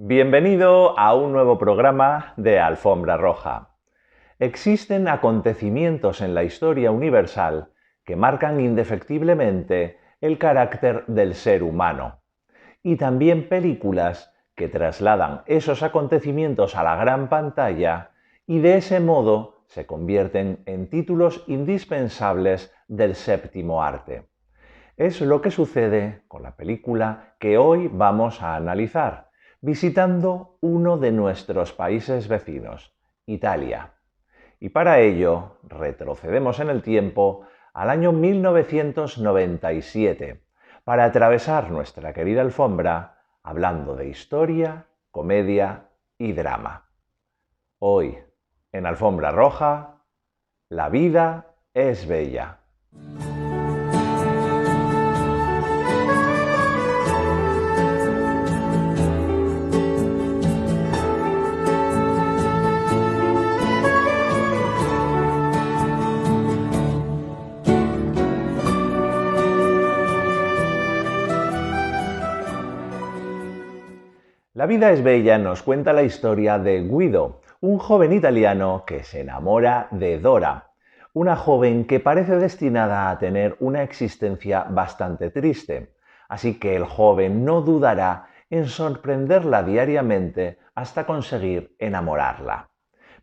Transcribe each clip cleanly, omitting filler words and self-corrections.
Bienvenido a un nuevo programa de Alfombra Roja. Existen acontecimientos en la historia universal que marcan indefectiblemente el carácter del ser humano, y también películas que trasladan esos acontecimientos a la gran pantalla y de ese modo se convierten en títulos indispensables del séptimo arte. Es lo que sucede con la película que hoy vamos a analizar, visitando uno de nuestros países vecinos, Italia. Y para ello retrocedemos en el tiempo al año 1997, para atravesar nuestra querida alfombra hablando de historia, comedia y drama. Hoy, en Alfombra Roja, la vida es bella. La vida es bella nos cuenta la historia de Guido, un joven italiano que se enamora de Dora, una joven que parece destinada a tener una existencia bastante triste, así que el joven no dudará en sorprenderla diariamente hasta conseguir enamorarla.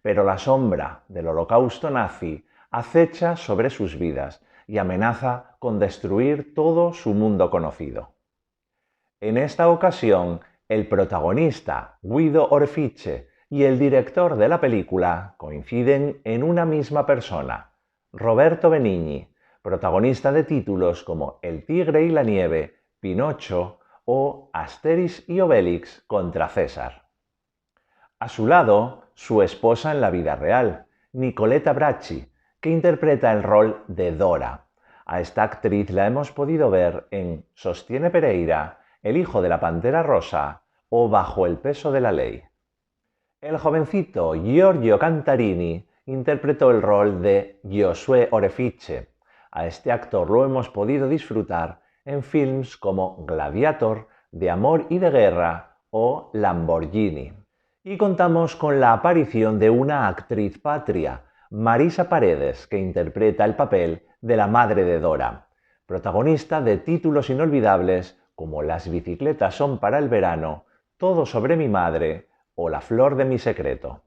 Pero la sombra del holocausto nazi acecha sobre sus vidas y amenaza con destruir todo su mundo conocido. En esta ocasión, el protagonista, Guido Orefice, y el director de la película coinciden en una misma persona, Roberto Benigni, protagonista de títulos como El tigre y la nieve, Pinocho o Asterix y Obelix contra César. A su lado, su esposa en la vida real, Nicoletta Bracci, que interpreta el rol de Dora. A esta actriz la hemos podido ver en Sostiene Pereira, El hijo de la pantera rosa o Bajo el peso de la ley. El jovencito Giorgio Cantarini interpretó el rol de Giosuè Orefice. A este actor lo hemos podido disfrutar en films como Gladiator, De amor y de guerra o Lamborghini. Y contamos con la aparición de una actriz patria, Marisa Paredes, que interpreta el papel de la madre de Dora, protagonista de títulos inolvidables como Las bicicletas son para el verano, Todo sobre mi madre o La flor de mi secreto.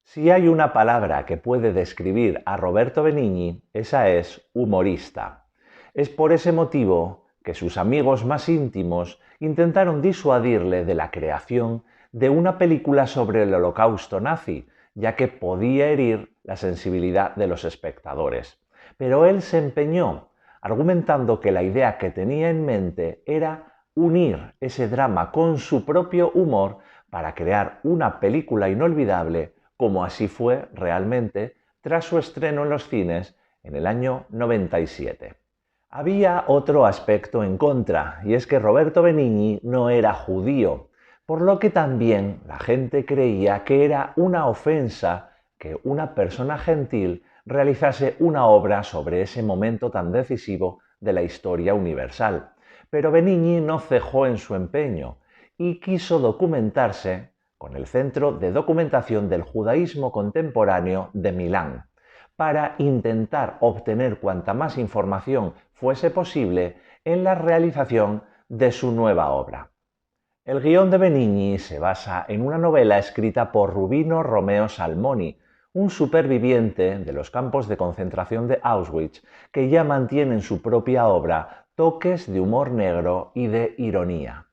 Si hay una palabra que puede describir a Roberto Benigni, esa es humorista. Es por ese motivo que sus amigos más íntimos intentaron disuadirle de la creación de una película sobre el holocausto nazi, ya que podía herir la sensibilidad de los espectadores. Pero él se empeñó, argumentando que la idea que tenía en mente era unir ese drama con su propio humor para crear una película inolvidable, como así fue realmente tras su estreno en los cines en el año 97. Había otro aspecto en contra, y es que Roberto Benigni no era judío, por lo que también la gente creía que era una ofensa que una persona gentil realizase una obra sobre ese momento tan decisivo de la historia universal. Pero Benigni no cejó en su empeño y quiso documentarse con el Centro de Documentación del Judaísmo Contemporáneo de Milán, para intentar obtener cuanta más información fuese posible en la realización de su nueva obra. El guión de Benigni se basa en una novela escrita por Rubino Romeo Salmoni, un superviviente de los campos de concentración de Auschwitz, que ya mantiene en su propia obra toques de humor negro y de ironía.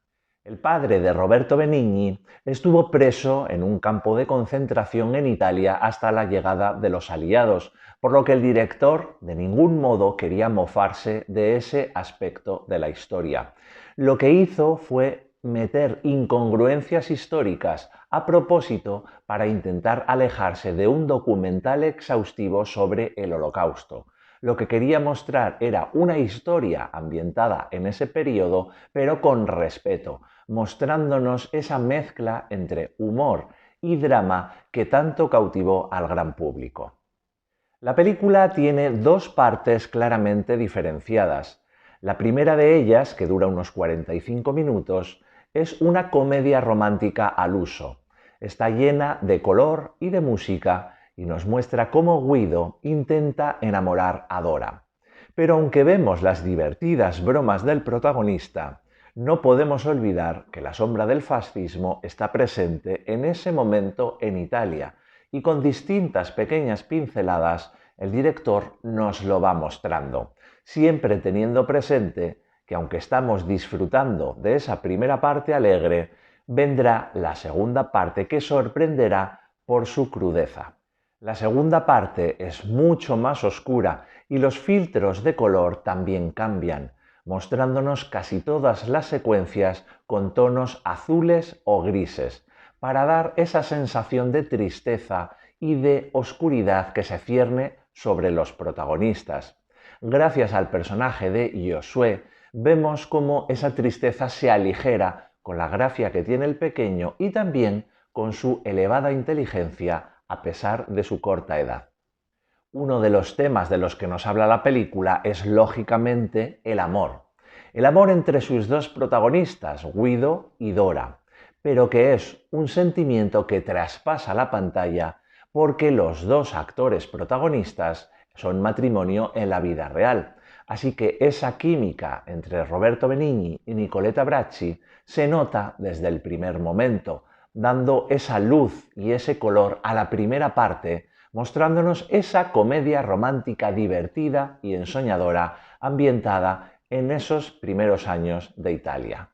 El padre de Roberto Benigni estuvo preso en un campo de concentración en Italia hasta la llegada de los aliados, por lo que el director de ningún modo quería mofarse de ese aspecto de la historia. Lo que hizo fue meter incongruencias históricas a propósito para intentar alejarse de un documental exhaustivo sobre el Holocausto. Lo que quería mostrar era una historia ambientada en ese periodo, pero con respeto, mostrándonos esa mezcla entre humor y drama que tanto cautivó al gran público. La película tiene dos partes claramente diferenciadas. La primera de ellas, que dura unos 45 minutos, Es una comedia romántica al uso. Está llena de color y de música y nos muestra cómo Guido intenta enamorar a Dora. Pero aunque vemos las divertidas bromas del protagonista, no podemos olvidar que la sombra del fascismo está presente en ese momento en Italia y con distintas pequeñas pinceladas el director nos lo va mostrando, siempre teniendo presente que aunque estamos disfrutando de esa primera parte alegre, vendrá la segunda parte que sorprenderá por su crudeza. La segunda parte es mucho más oscura y los filtros de color también cambian, mostrándonos casi todas las secuencias con tonos azules o grises, para dar esa sensación de tristeza y de oscuridad que se cierne sobre los protagonistas. Gracias al personaje de Josué, vemos cómo esa tristeza se aligera con la gracia que tiene el pequeño y también con su elevada inteligencia a pesar de su corta edad. Uno de los temas de los que nos habla la película es lógicamente el amor. El amor entre sus dos protagonistas, Guido y Dora, pero que es un sentimiento que traspasa la pantalla porque los dos actores protagonistas son matrimonio en la vida real. Así que esa química entre Roberto Benigni y Nicoletta Bracci se nota desde el primer momento, dando esa luz y ese color a la primera parte, mostrándonos esa comedia romántica divertida y ensoñadora ambientada en esos primeros años de Italia.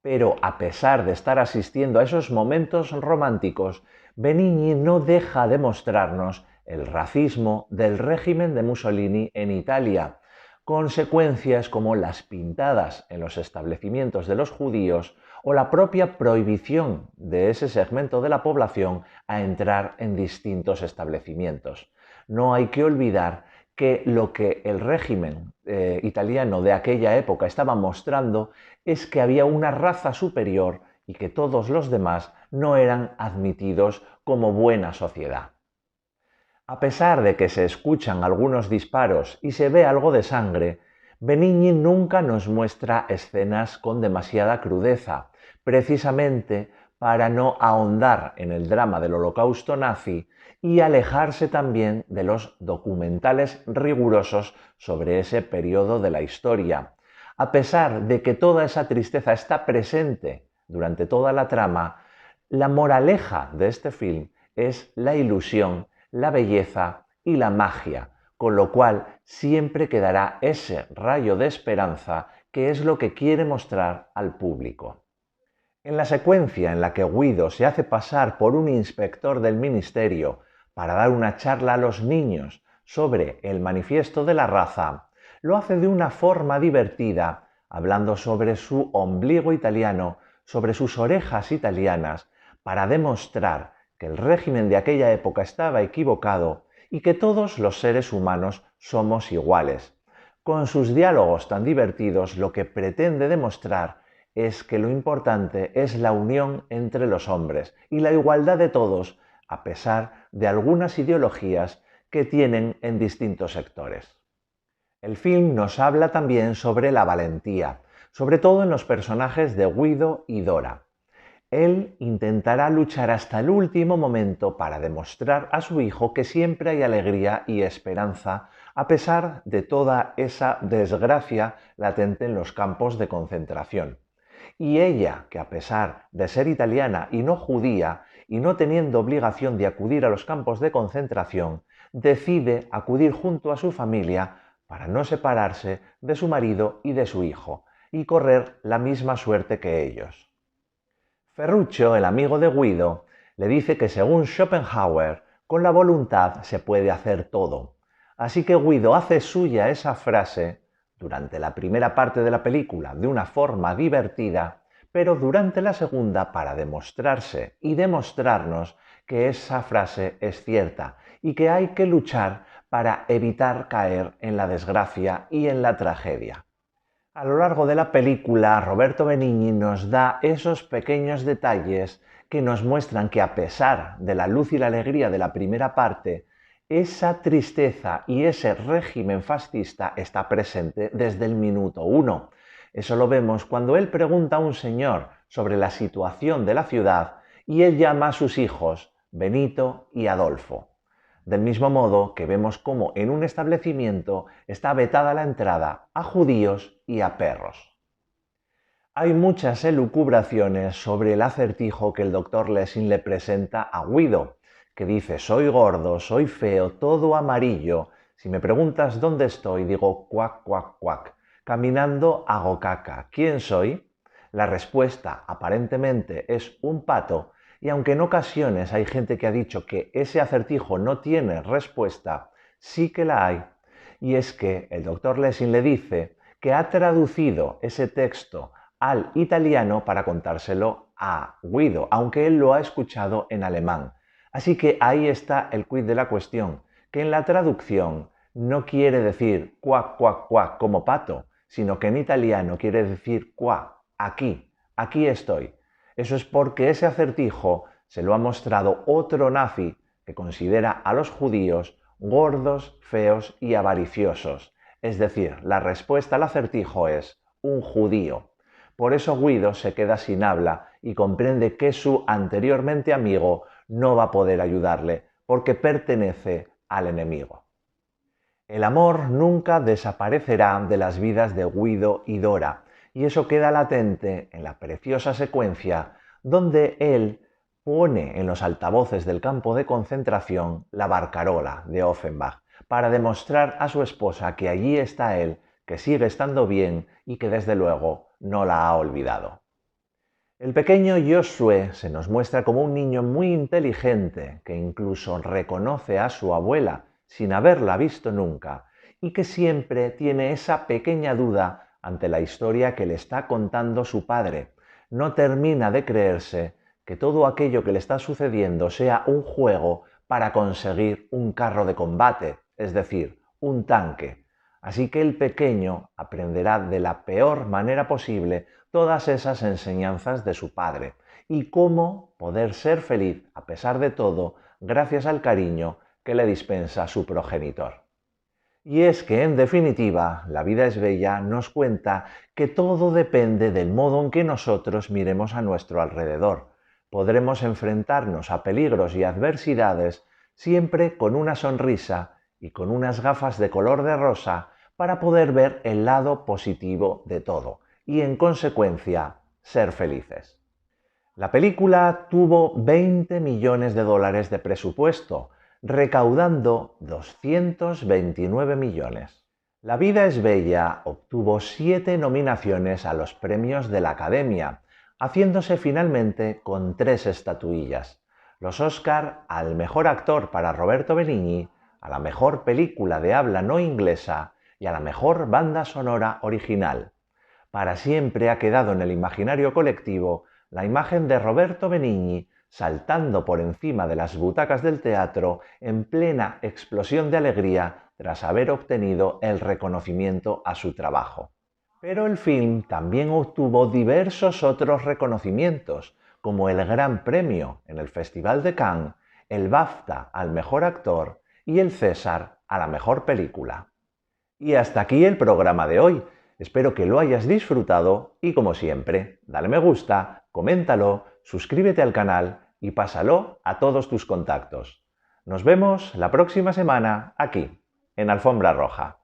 Pero a pesar de estar asistiendo a esos momentos románticos, Benigni no deja de mostrarnos el racismo del régimen de Mussolini en Italia, consecuencias como las pintadas en los establecimientos de los judíos o la propia prohibición de ese segmento de la población a entrar en distintos establecimientos. No hay que olvidar que lo que el régimen italiano de aquella época estaba mostrando es que había una raza superior y que todos los demás no eran admitidos como buena sociedad. A pesar de que se escuchan algunos disparos y se ve algo de sangre, Benigni nunca nos muestra escenas con demasiada crudeza, precisamente para no ahondar en el drama del holocausto nazi y alejarse también de los documentales rigurosos sobre ese periodo de la historia. A pesar de que toda esa tristeza está presente durante toda la trama, la moraleja de este film es la ilusión, la belleza y la magia, con lo cual siempre quedará ese rayo de esperanza que es lo que quiere mostrar al público. En la secuencia en la que Guido se hace pasar por un inspector del ministerio para dar una charla a los niños sobre el manifiesto de la raza, lo hace de una forma divertida, hablando sobre su ombligo italiano, sobre sus orejas italianas, para demostrar que el régimen de aquella época estaba equivocado y que todos los seres humanos somos iguales. Con sus diálogos tan divertidos, lo que pretende demostrar es que lo importante es la unión entre los hombres y la igualdad de todos, a pesar de algunas ideologías que tienen en distintos sectores. El film nos habla también sobre la valentía, sobre todo en los personajes de Guido y Dora. Él intentará luchar hasta el último momento para demostrar a su hijo que siempre hay alegría y esperanza a pesar de toda esa desgracia latente en los campos de concentración. Y ella, que a pesar de ser italiana y no judía, y no teniendo obligación de acudir a los campos de concentración, decide acudir junto a su familia para no separarse de su marido y de su hijo, y correr la misma suerte que ellos. Ferruccio, el amigo de Guido, le dice que según Schopenhauer, con la voluntad se puede hacer todo. Así que Guido hace suya esa frase durante la primera parte de la película de una forma divertida, pero durante la segunda para demostrarse y demostrarnos que esa frase es cierta y que hay que luchar para evitar caer en la desgracia y en la tragedia. A lo largo de la película, Roberto Benigni nos da esos pequeños detalles que nos muestran que a pesar de la luz y la alegría de la primera parte, esa tristeza y ese régimen fascista está presente desde el minuto 1. Eso lo vemos cuando él pregunta a un señor sobre la situación de la ciudad y él llama a sus hijos Benito y Adolfo. Del mismo modo que vemos cómo en un establecimiento está vetada la entrada a judíos y a perros. Hay muchas elucubraciones sobre el acertijo que el doctor Lessing le presenta a Guido, que dice: soy gordo, soy feo, todo amarillo. Si me preguntas dónde estoy, digo cuac, cuac, cuac. Caminando hago caca. ¿Quién soy? La respuesta aparentemente es un pato, y aunque en ocasiones hay gente que ha dicho que ese acertijo no tiene respuesta, sí que la hay. Y es que el doctor Lessing le dice que ha traducido ese texto al italiano para contárselo a Guido, aunque él lo ha escuchado en alemán. Así que ahí está el quid de la cuestión, que en la traducción no quiere decir cuac, cuac, cuac como pato, sino que en italiano quiere decir qua, aquí, aquí estoy. Eso es porque ese acertijo se lo ha mostrado otro nazi que considera a los judíos gordos, feos y avariciosos. Es decir, la respuesta al acertijo es un judío. Por eso Guido se queda sin habla y comprende que su anteriormente amigo no va a poder ayudarle porque pertenece al enemigo. El amor nunca desaparecerá de las vidas de Guido y Dora, y eso queda latente en la preciosa secuencia donde él pone en los altavoces del campo de concentración la barcarola de Offenbach para demostrar a su esposa que allí está él, que sigue estando bien y que desde luego no la ha olvidado. El pequeño Josué se nos muestra como un niño muy inteligente que incluso reconoce a su abuela sin haberla visto nunca y que siempre tiene esa pequeña duda ante la historia que le está contando su padre. No termina de creerse que todo aquello que le está sucediendo sea un juego para conseguir un carro de combate, es decir, un tanque. Así que el pequeño aprenderá de la peor manera posible todas esas enseñanzas de su padre y cómo poder ser feliz a pesar de todo gracias al cariño que le dispensa su progenitor. Y es que, en definitiva, La vida es bella nos cuenta que todo depende del modo en que nosotros miremos a nuestro alrededor. Podremos enfrentarnos a peligros y adversidades siempre con una sonrisa y con unas gafas de color de rosa para poder ver el lado positivo de todo y, en consecuencia, ser felices. La película tuvo 20 millones de dólares de presupuesto, recaudando 229 millones. La vida es bella obtuvo 7 nominaciones a los premios de la Academia, haciéndose finalmente con 3 estatuillas. Los Oscar al mejor actor para Roberto Benigni, a la mejor película de habla no inglesa y a la mejor banda sonora original. Para siempre ha quedado en el imaginario colectivo la imagen de Roberto Benigni saltando por encima de las butacas del teatro en plena explosión de alegría tras haber obtenido el reconocimiento a su trabajo. Pero el film también obtuvo diversos otros reconocimientos, como el Gran Premio en el Festival de Cannes, el BAFTA al mejor actor y el César a la mejor película. Y hasta aquí el programa de hoy. Espero que lo hayas disfrutado y, como siempre, dale me gusta, coméntalo, suscríbete al canal y pásalo a todos tus contactos. Nos vemos la próxima semana aquí, en Alfombra Roja.